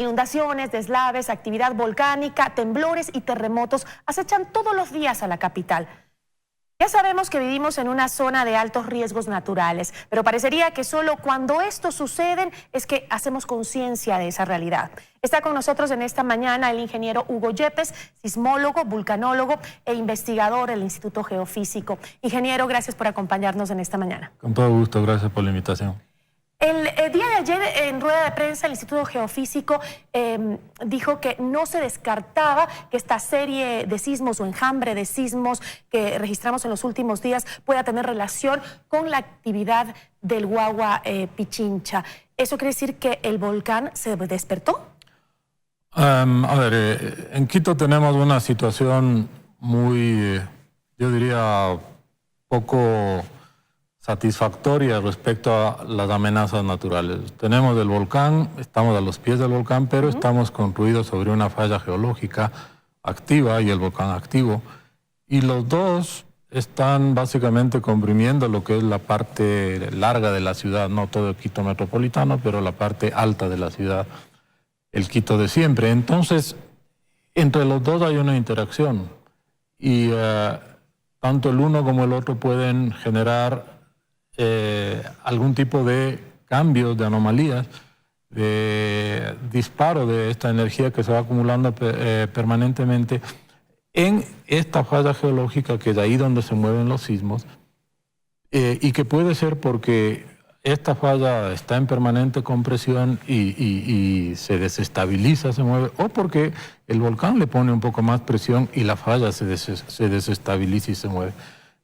Inundaciones, deslaves, actividad volcánica, temblores y terremotos acechan todos los días a la capital. Ya sabemos que vivimos en una zona de altos riesgos naturales, pero parecería que solo cuando estos suceden es que hacemos conciencia de esa realidad. Está con nosotros en esta mañana el ingeniero Hugo Yepes, sismólogo, vulcanólogo e investigador del Instituto Geofísico. Ingeniero, gracias por acompañarnos en esta mañana. Con todo gusto, gracias por la invitación. El día de ayer, en rueda de prensa, el Instituto Geofísico dijo que no se descartaba que esta serie de sismos o enjambre de sismos que registramos en los últimos días pueda tener relación con la actividad del Guagua Pichincha. ¿Eso quiere decir que el volcán se despertó? En Quito tenemos una situación muy, yo diría, poco satisfactoria respecto a las amenazas naturales. Tenemos el volcán, estamos a los pies del volcán, pero estamos construidos sobre una falla geológica activa y el volcán activo. Y los dos están básicamente comprimiendo lo que es la parte larga de la ciudad, no todo el Quito metropolitano, pero la parte alta de la ciudad, el Quito de siempre. Entonces, entre los dos hay una interacción y tanto el uno como el otro pueden generar algún tipo de cambios, de anomalías, de disparo de esta energía que se va acumulando permanentemente en esta falla geológica, que es ahí donde se mueven los sismos, y que puede ser porque esta falla está en permanente compresión y se desestabiliza, se mueve, o porque el volcán le pone un poco más presión y la falla se desestabiliza y se mueve.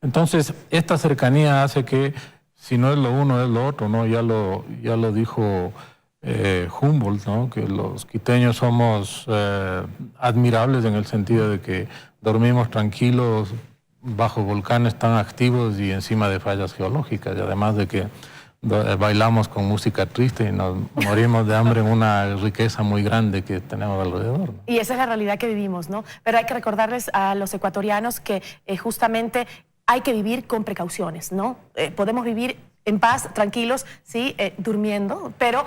Entonces, esta cercanía hace que, si no es lo uno, es lo otro, ¿no? Ya lo dijo Humboldt, ¿no? Que los quiteños somos admirables en el sentido de que dormimos tranquilos bajo volcanes tan activos y encima de fallas geológicas, y además de que bailamos con música triste y nos morimos de hambre en una riqueza muy grande que tenemos alrededor, ¿no? Y esa es la realidad que vivimos, ¿no? Pero hay que recordarles a los ecuatorianos que justamente hay que vivir con precauciones, ¿no? Podemos vivir en paz, tranquilos, sí, durmiendo, pero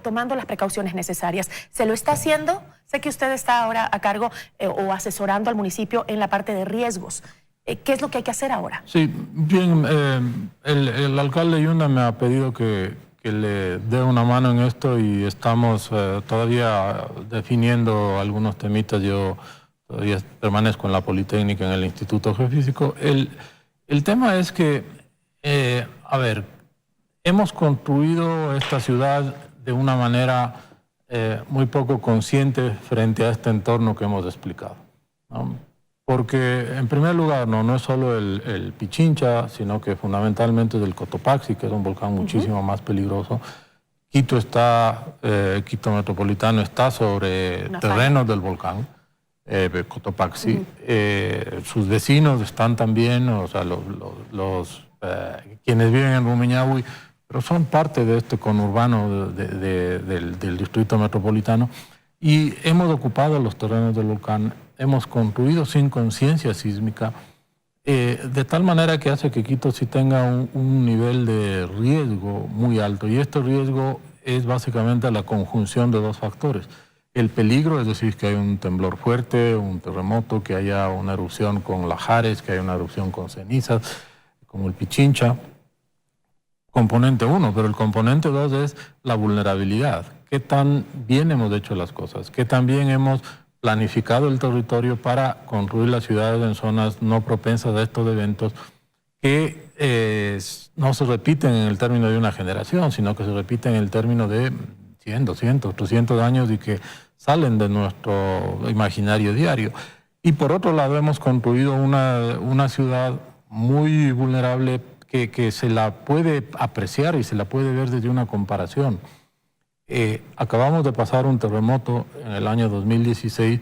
tomando las precauciones necesarias. ¿Se lo está haciendo? Sé que usted está ahora a cargo o asesorando al municipio en la parte de riesgos. ¿Qué es lo que hay que hacer ahora? Sí, bien, el alcalde Yunda me ha pedido que le dé una mano en esto y estamos todavía definiendo algunos temitas. Yo todavía permanezco en la Politécnica, en el Instituto Geofísico. El tema es que, hemos construido esta ciudad de una manera muy poco consciente frente a este entorno que hemos explicado, ¿no? Porque, en primer lugar, no es solo el Pichincha, sino que fundamentalmente es el Cotopaxi, que es un volcán muchísimo más peligroso. Quito metropolitano está sobre terrenos del volcán Cotopaxi. Sus vecinos están también, o sea, quienes viven en Rumiñahui, pero son parte de este conurbano del distrito metropolitano. Y hemos ocupado los terrenos del volcán, hemos construido sin conciencia sísmica, de tal manera que hace que Quito sí tenga un nivel de riesgo muy alto. Y este riesgo es básicamente la conjunción de dos factores. El peligro, es decir, que hay un temblor fuerte, un terremoto, que haya una erupción con lajares, que haya una erupción con cenizas, como el Pichincha. Componente 1, pero el componente 2 es la vulnerabilidad. ¿Qué tan bien hemos hecho las cosas? ¿Qué tan bien hemos planificado el territorio para construir las ciudades en zonas no propensas a estos eventos que no se repiten en el término de una generación, sino que se repiten en el término de 100, 200, 300 años y que salen de nuestro imaginario diario? Y por otro lado hemos construido una ciudad muy vulnerable que se la puede apreciar y se la puede ver desde una comparación. Acabamos de pasar un terremoto en el año 2016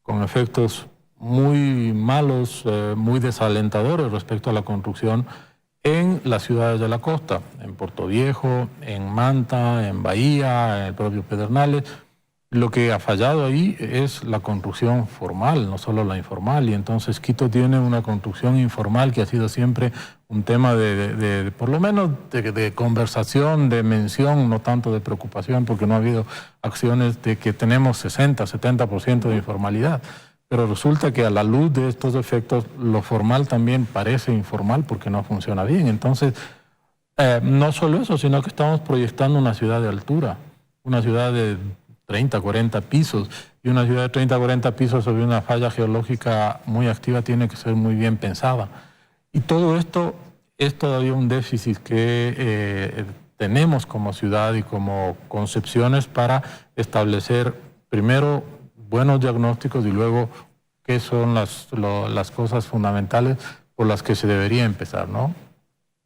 con efectos muy malos, muy desalentadores respecto a la construcción en las ciudades de la costa, en Puerto Viejo, en Manta, en Bahía, en el propio Pedernales. Lo que ha fallado ahí es la construcción formal, no solo la informal, y entonces Quito tiene una construcción informal que ha sido siempre un tema por lo menos de conversación, de mención, no tanto de preocupación, porque no ha habido acciones de que tenemos 60, 70% de informalidad. Pero resulta que a la luz de estos efectos, lo formal también parece informal porque no funciona bien. Entonces, no solo eso, sino que estamos proyectando una ciudad de altura, una ciudad de 30, 40 pisos, y una ciudad de 30, 40 pisos sobre una falla geológica muy activa tiene que ser muy bien pensada. Y todo esto es todavía un déficit que tenemos como ciudad y como concepciones para establecer primero buenos diagnósticos y luego qué son las cosas fundamentales por las que se debería empezar, ¿no?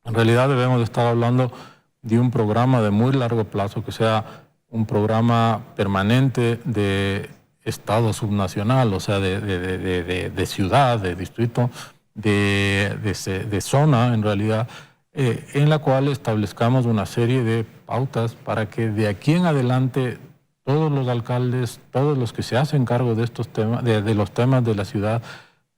En realidad debemos estar hablando de un programa de muy largo plazo que sea un programa permanente de estado subnacional, o sea, de ciudad, de distrito, de zona en realidad, en la cual establezcamos una serie de pautas para que de aquí en adelante todos los alcaldes, todos los que se hacen cargo de estos temas, de los temas de la ciudad,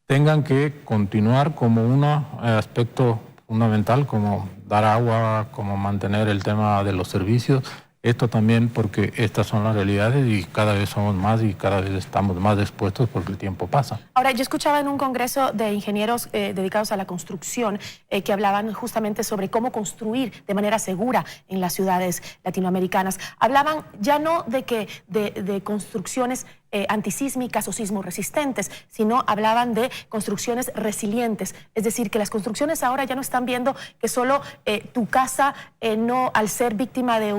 tengan que continuar como un aspecto fundamental, como dar agua, como mantener el tema de los servicios. Esto también porque estas son las realidades y cada vez somos más y cada vez estamos más expuestos porque el tiempo pasa. Ahora, yo escuchaba en un congreso de ingenieros dedicados a la construcción que hablaban justamente sobre cómo construir de manera segura en las ciudades latinoamericanas. Hablaban ya no de construcciones antisísmicas o sismoresistentes, sino hablaban de construcciones resilientes. Es decir, que las construcciones ahora ya no están viendo que solo tu casa, no al ser víctima de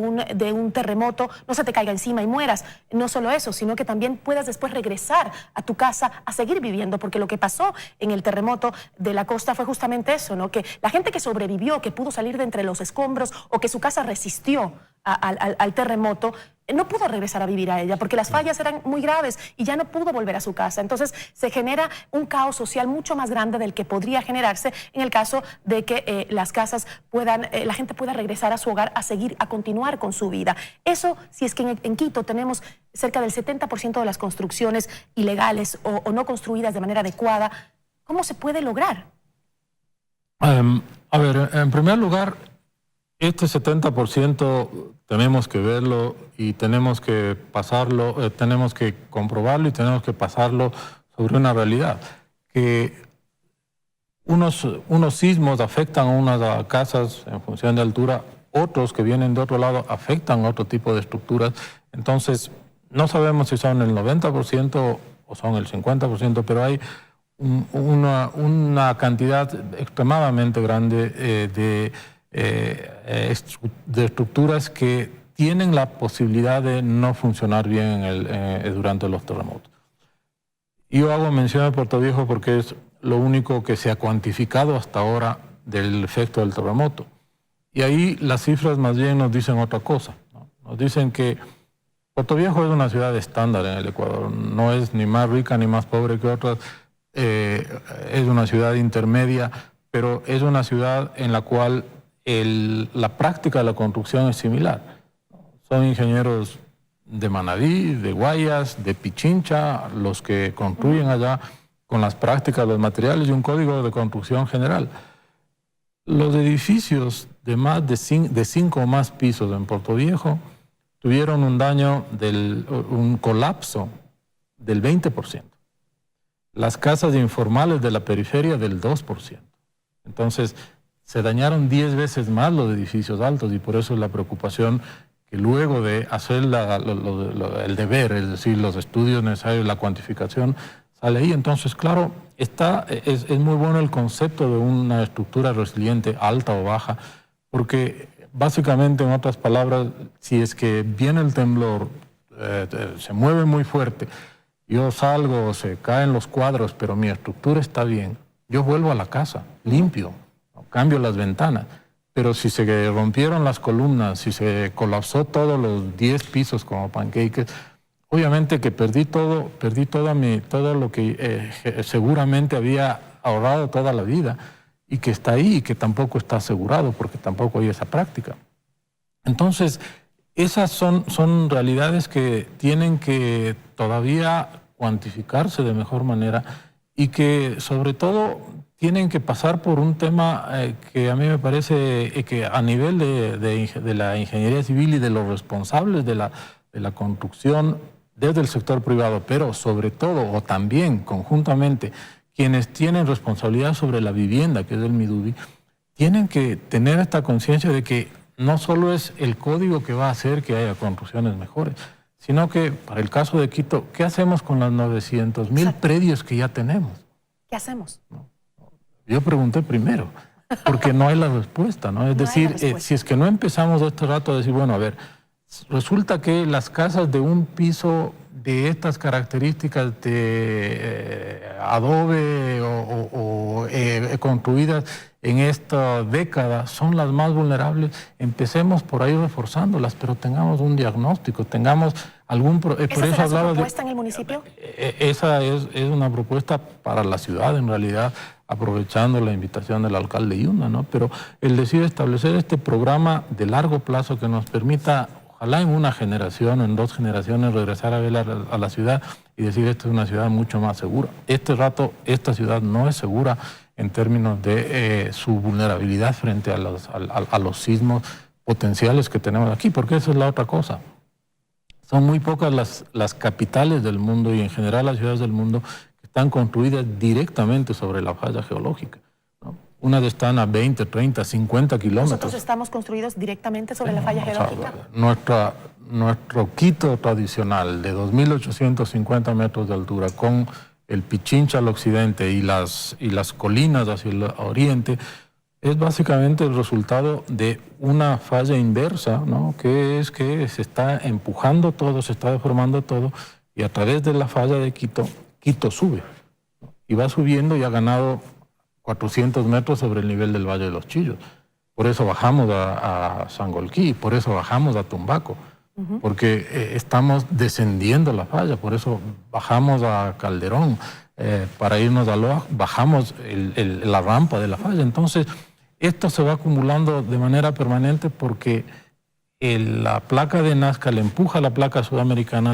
un terremoto, no se te caiga encima y mueras. No solo eso, sino que también puedas después regresar a tu casa a seguir viviendo, porque lo que pasó en el terremoto de la costa fue justamente eso, ¿no? Que la gente que sobrevivió, que pudo salir de entre los escombros o que su casa resistió al terremoto, no pudo regresar a vivir a ella porque las fallas eran muy graves y ya no pudo volver a su casa. Entonces se genera un caos social mucho más grande del que podría generarse en el caso de que las casas puedan, la gente pueda regresar a su hogar a continuar con su vida. Eso, si es que en Quito tenemos cerca del 70% de las construcciones ilegales o no construidas de manera adecuada, ¿cómo se puede lograr? A ver, en primer lugar, este 70% tenemos que verlo y tenemos que pasarlo, tenemos que comprobarlo y tenemos que pasarlo sobre una realidad. Que unos sismos afectan a unas casas en función de altura, otros que vienen de otro lado afectan a otro tipo de estructuras. Entonces, no sabemos si son el 90% o son el 50%, pero hay una cantidad extremadamente grande de estructuras que tienen la posibilidad de no funcionar bien durante los terremotos. Yo hago mención de Puerto Viejo porque es lo único que se ha cuantificado hasta ahora del efecto del terremoto. Y ahí las cifras más bien nos dicen otra cosa, ¿no? Nos dicen que Puerto Viejo es una ciudad estándar en el Ecuador, no es ni más rica ni más pobre que otras, es una ciudad intermedia, pero es una ciudad en la cual la práctica de la construcción es similar. Son ingenieros de Manabí, de Guayas, de Pichincha, los que construyen allá con las prácticas, los materiales y un código de construcción general. Los edificios de más de 5 o más pisos en Puerto Viejo tuvieron un daño, un colapso del 20%. Las casas informales de la periferia del 2%. Entonces, se dañaron 10 veces más los edificios altos y por eso es la preocupación que luego de hacer el deber, es decir, los estudios necesarios, la cuantificación, sale ahí. Entonces, claro, es muy bueno el concepto de una estructura resiliente, alta o baja, porque básicamente, en otras palabras, si es que viene el temblor, se mueve muy fuerte, yo salgo, se caen los cuadros, pero mi estructura está bien, yo vuelvo a la casa, limpio, cambio las ventanas. Pero si se rompieron las columnas, si se colapsó todos los 10 pisos como pancakes, obviamente que perdí todo lo que seguramente había ahorrado toda la vida y que está ahí y que tampoco está asegurado porque tampoco hay esa práctica. Entonces, Esas son realidades que tienen que todavía cuantificarse de mejor manera y que sobre todo tienen que pasar por un tema que a mí me parece que a nivel de la ingeniería civil y de los responsables de la construcción desde el sector privado, pero sobre todo o también conjuntamente quienes tienen responsabilidad sobre la vivienda, que es el Midubi, tienen que tener esta conciencia de que no solo es el código que va a hacer que haya construcciones mejores, sino que para el caso de Quito, ¿qué hacemos con los 900.000 predios que ya tenemos? ¿Qué hacemos? Yo pregunté primero, porque no hay la respuesta, ¿no? Es decir, si es que no empezamos este rato a decir, bueno, a ver, resulta que las casas de un piso de estas características de adobe o construidas en esta década son las más vulnerables. Empecemos por ahí reforzándolas, pero tengamos un diagnóstico, tengamos algún... ¿Esa será su propuesta en el municipio? Esa es una propuesta para la ciudad, en realidad, aprovechando la invitación del alcalde Yunda, ¿no? Pero el decir establecer este programa de largo plazo que nos permita, ojalá en una generación, en 2 generaciones, regresar a ver a la ciudad y decir, esta es una ciudad mucho más segura. Este rato, esta ciudad no es segura en términos de su vulnerabilidad frente a los sismos potenciales que tenemos aquí, porque esa es la otra cosa. Son muy pocas las capitales del mundo y en general las ciudades del mundo que están construidas directamente sobre la falla geológica, ¿no? Unas están a 20, 30, 50 kilómetros. ¿Nosotros estamos construidos directamente sobre la falla geológica? Nuestro Quito tradicional de 2.850 metros de altura con el Pichincha al occidente y las colinas hacia el oriente, es básicamente el resultado de una falla inversa, ¿no? Que es que se está empujando todo, se está deformando todo, y a través de la falla de Quito, Quito sube, ¿no? Y va subiendo y ha ganado 400 metros sobre el nivel del Valle de los Chillos. Por eso bajamos a Sangolquí, por eso bajamos a Tumbaco, porque estamos descendiendo la falla, por eso bajamos a Calderón, para irnos a Loa, bajamos la rampa de la falla. Entonces, esto se va acumulando de manera permanente porque la placa de Nazca le empuja a la placa sudamericana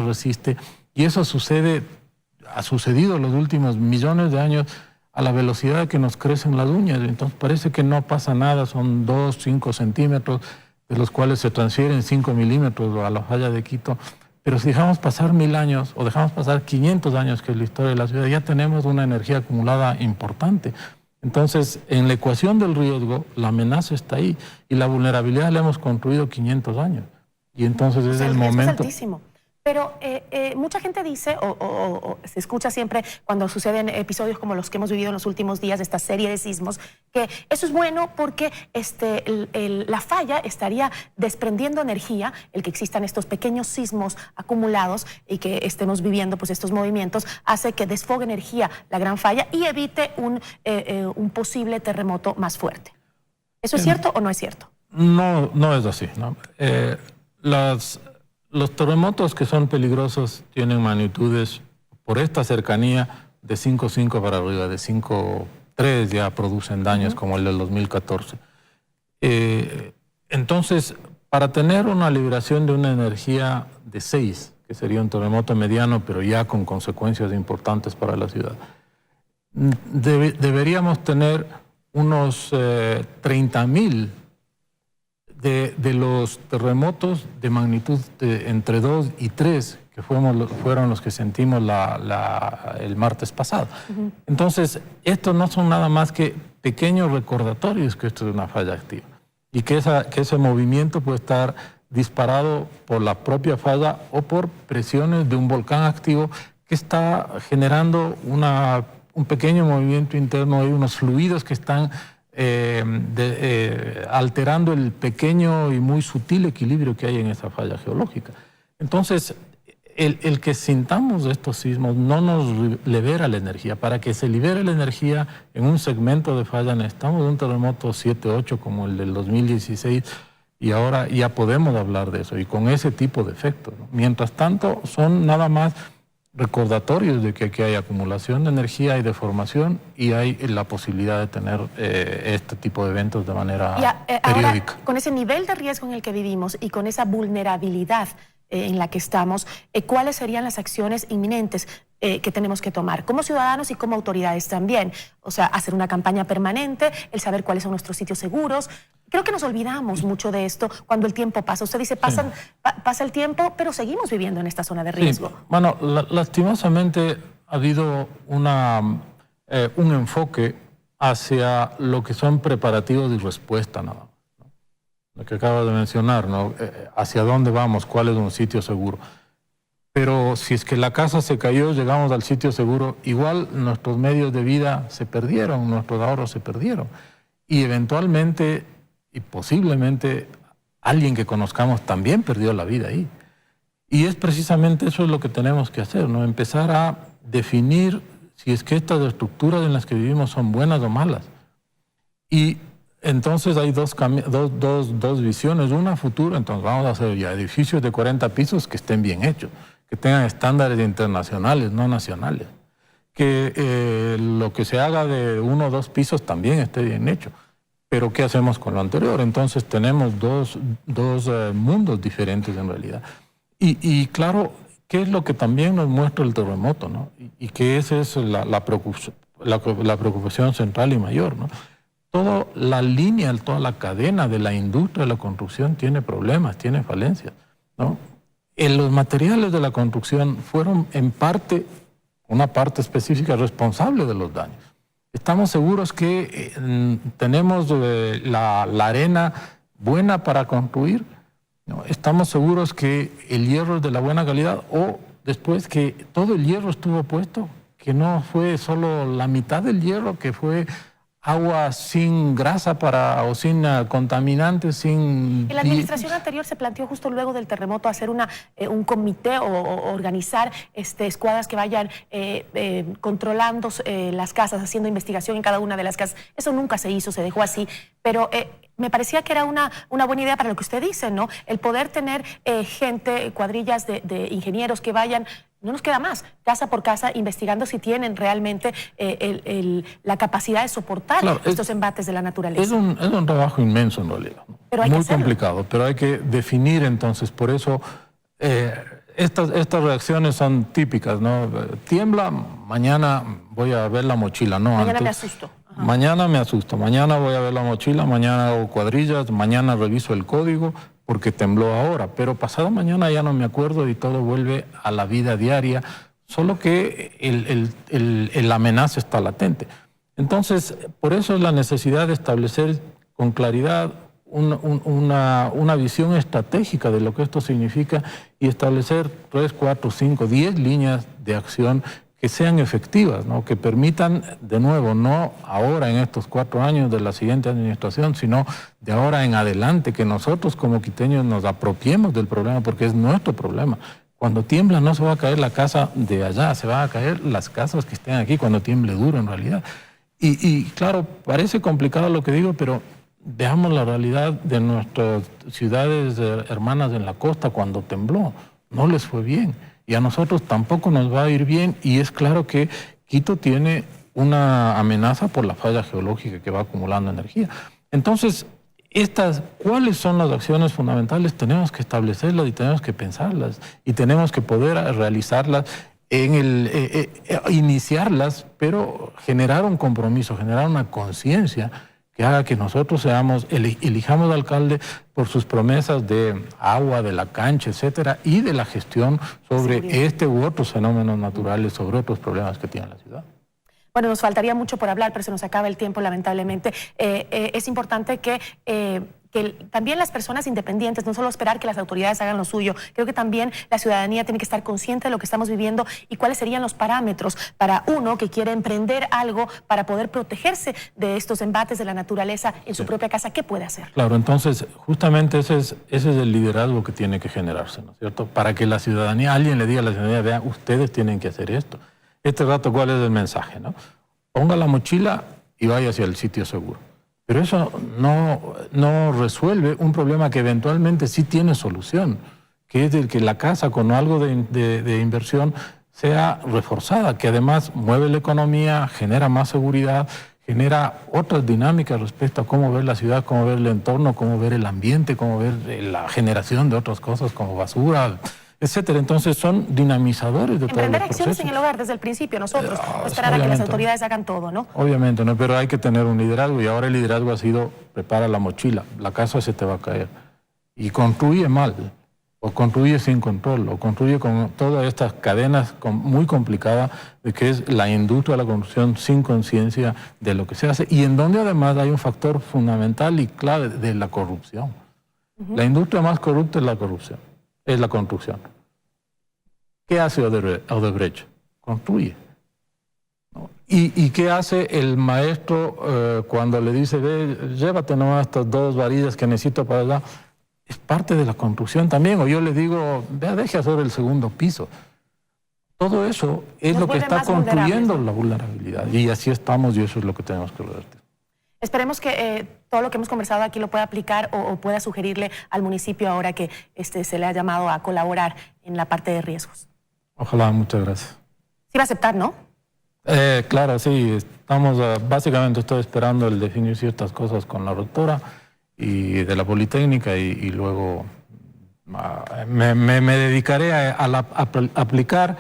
resiste, y eso ha sucedido en los últimos millones de años a la velocidad que nos crecen las uñas. Entonces parece que no pasa nada, son 2, 5 centímetros, de los cuales se transfieren 5 milímetros a la falla de Quito. Pero si dejamos pasar 1000 años o dejamos pasar 500 años, que es la historia de la ciudad, ya tenemos una energía acumulada importante. Entonces, en la ecuación del riesgo, la amenaza está ahí y la vulnerabilidad la hemos construido 500 años. Y entonces es el momento... Es altísimo. Pero mucha gente dice, o se escucha siempre cuando suceden episodios como los que hemos vivido en los últimos días, esta serie de sismos, que eso es bueno porque la falla estaría desprendiendo energía, el que existan estos pequeños sismos acumulados y que estemos viviendo pues estos movimientos, hace que desfogue energía la gran falla y evite un posible terremoto más fuerte. ¿Eso es cierto o no es cierto? No es así, ¿no? Los terremotos que son peligrosos tienen magnitudes, por esta cercanía, de 5.5 para arriba, de 5.3 ya producen daños como el del 2014. Entonces, para tener una liberación de una energía de 6, que sería un terremoto mediano, pero ya con consecuencias importantes para la ciudad, deberíamos tener unos 30.000 de los terremotos de magnitud entre 2 y 3, que fueron los que sentimos el martes pasado. Entonces, estos no son nada más que pequeños recordatorios que esto es una falla activa y que ese movimiento puede estar disparado por la propia falla o por presiones de un volcán activo que está generando un pequeño movimiento interno. Hay unos fluidos que están alterando el pequeño y muy sutil equilibrio que hay en esa falla geológica. Entonces, el que sintamos estos sismos no nos libera la energía. Para que se libere la energía en un segmento de falla necesitamos un terremoto 7-8 como el del 2016, y ahora ya podemos hablar de eso y con ese tipo de efectos, ¿no? Mientras tanto, son nada más recordatorios de que aquí hay acumulación de energía, hay deformación y hay la posibilidad de tener este tipo de eventos de manera periódica. Ahora, con ese nivel de riesgo en el que vivimos y con esa vulnerabilidad en la que estamos, ¿cuáles serían las acciones inminentes que tenemos que tomar como ciudadanos y como autoridades también? O sea, hacer una campaña permanente, el saber cuáles son nuestros sitios seguros. Creo que nos olvidamos mucho de esto cuando el tiempo pasa. Usted dice, pasa el tiempo, pero seguimos viviendo en esta zona de riesgo. Sí. Bueno, lastimosamente ha habido un enfoque hacia lo que son preparativos de respuesta, ¿no? Lo que acaba de mencionar, ¿no? Hacia dónde vamos, cuál es un sitio seguro. Pero si es que la casa se cayó, llegamos al sitio seguro, igual nuestros medios de vida se perdieron, nuestros ahorros se perdieron. Y eventualmente y posiblemente alguien que conozcamos también perdió la vida ahí. Y es precisamente eso es lo que tenemos que hacer, ¿no? Empezar a definir si es que estas estructuras en las que vivimos son buenas o malas. Y entonces hay dos visiones, una futura, entonces vamos a hacer ya edificios de 40 pisos que estén bien hechos, que tengan estándares internacionales, no nacionales, que lo que se haga de 1 o 2 pisos también esté bien hecho. Pero ¿qué hacemos con lo anterior? Entonces tenemos dos mundos diferentes en realidad. Y claro, ¿qué es lo que también nos muestra el terremoto, ¿no? Y que esa es la preocupación central y mayor, ¿no? Toda la línea, toda la cadena de la industria de la construcción tiene problemas, tiene falencias, ¿no? Los materiales de la construcción fueron en parte, una parte específica responsable de los daños. Estamos seguros que tenemos la arena buena para construir, ¿no? Estamos seguros que el hierro es de la buena calidad o después que todo el hierro estuvo puesto, que no fue solo la mitad del hierro, que fue agua sin grasa o sin contaminantes, sin... En la administración anterior se planteó justo luego del terremoto hacer un comité o organizar escuadras que vayan controlando las casas, haciendo investigación en cada una de las casas. Eso nunca se hizo, se dejó así, pero me parecía que era una buena idea para lo que usted dice, ¿no? El poder tener gente, cuadrillas de ingenieros que vayan... No nos queda más, casa por casa, investigando si tienen realmente la capacidad de soportar estos embates de la naturaleza. Es un trabajo inmenso en realidad, pero muy complicado, pero hay que definir entonces, por eso estas reacciones son típicas, ¿no? Tiembla, mañana voy a ver la mochila, ¿no? Mañana me asusto. Ajá. Mañana me asusto, mañana voy a ver la mochila, mañana hago cuadrillas, mañana reviso el código, porque tembló ahora, pero pasado mañana ya no me acuerdo y todo vuelve a la vida diaria, solo que la amenaza está latente. Entonces, por eso es la necesidad de establecer con claridad una visión estratégica de lo que esto significa y establecer 3, 4, 5, 10 líneas de acción que sean efectivas, ¿no? Que permitan, de nuevo, no ahora en estos 4 años de la siguiente administración, sino de ahora en adelante, que nosotros como quiteños nos apropiemos del problema, porque es nuestro problema. Cuando tiembla no se va a caer la casa de allá, se van a caer las casas que estén aquí cuando tiemble duro en realidad. Y claro, parece complicado lo que digo, pero veamos la realidad de nuestras ciudades hermanas en la costa cuando tembló. No les fue bien. Y a nosotros tampoco nos va a ir bien, y es claro que Quito tiene una amenaza por la falla geológica que va acumulando energía. Entonces, ¿cuáles son las acciones fundamentales? Tenemos que establecerlas y tenemos que pensarlas y tenemos que poder realizarlas, iniciarlas, pero generar un compromiso, generar una conciencia que haga que nosotros elijamos al alcalde por sus promesas de agua, de la cancha, etcétera, y de la gestión sobre este u otros fenómenos naturales, sobre otros problemas que tiene la ciudad. Bueno, nos faltaría mucho por hablar, pero se nos acaba el tiempo, lamentablemente. Es importante que también las personas independientes, no solo esperar que las autoridades hagan lo suyo, creo que también la ciudadanía tiene que estar consciente de lo que estamos viviendo y cuáles serían los parámetros para uno que quiere emprender algo para poder protegerse de estos embates de la naturaleza en su propia casa. ¿Qué puede hacer? Claro, entonces justamente ese es el liderazgo que tiene que generarse, ¿no es cierto? Para que la ciudadanía, alguien le diga a la ciudadanía, vean, ustedes tienen que hacer esto. Este rato, ¿cuál es el mensaje, no? Ponga la mochila y vaya hacia el sitio seguro. Pero eso no resuelve un problema que eventualmente sí tiene solución, que es el que la casa con algo de inversión sea reforzada, que además mueve la economía, genera más seguridad, genera otras dinámicas respecto a cómo ver la ciudad, cómo ver el entorno, cómo ver el ambiente, cómo ver la generación de otras cosas como basura, etcétera. Entonces son dinamizadores de todo el Emprender proceso. acciones en el hogar desde el principio, nosotros, no esperar a que las autoridades hagan todo, ¿no? Obviamente, ¿no? Pero hay que tener un liderazgo y ahora el liderazgo ha sido prepara la mochila, la casa se te va a caer y construye mal, o construye sin control, o construye con todas estas cadenas muy complicadas de que es la industria de la construcción sin conciencia de lo que se hace y en donde además hay un factor fundamental y clave de la corrupción. La industria más corrupta es la corrupción, es la construcción. ¿Qué hace Odebrecht? Construye. ¿No? ¿Y qué hace el maestro cuando le dice, ve, llévate nomás estas 2 varillas que necesito para allá? Es parte de la construcción también. O yo le digo, vea, deje hacer el 2.º piso. Todo eso es lo que está construyendo la vulnerabilidad. Y así estamos y eso es lo que tenemos que revertir. Esperemos que todo lo que hemos conversado aquí lo pueda aplicar o pueda sugerirle al municipio ahora que se le ha llamado a colaborar en la parte de riesgos. Ojalá, muchas gracias. Sí va a aceptar, ¿no? Claro, sí. Estamos, básicamente estoy esperando el definir ciertas cosas con la rectora y de la Politécnica y luego me dedicaré a aplicar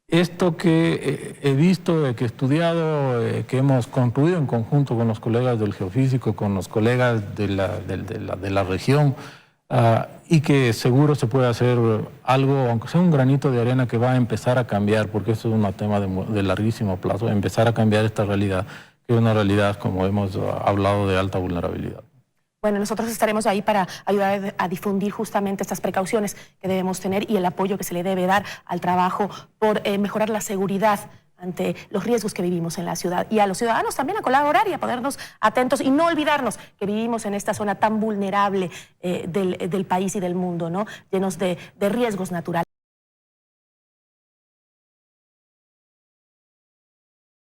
esto que he visto, que he estudiado, que hemos construido en conjunto con los colegas del geofísico, con los colegas de la región, y que seguro se puede hacer algo, aunque sea un granito de arena que va a empezar a cambiar, porque esto es un tema de larguísimo plazo, empezar a cambiar esta realidad, que es una realidad, como hemos hablado, de alta vulnerabilidad. Bueno, nosotros estaremos ahí para ayudar a difundir justamente estas precauciones que debemos tener y el apoyo que se le debe dar al trabajo por mejorar la seguridad ante los riesgos que vivimos en la ciudad y a los ciudadanos también a colaborar y a ponernos atentos y no olvidarnos que vivimos en esta zona tan vulnerable del país y del mundo, ¿no? Llenos de riesgos naturales.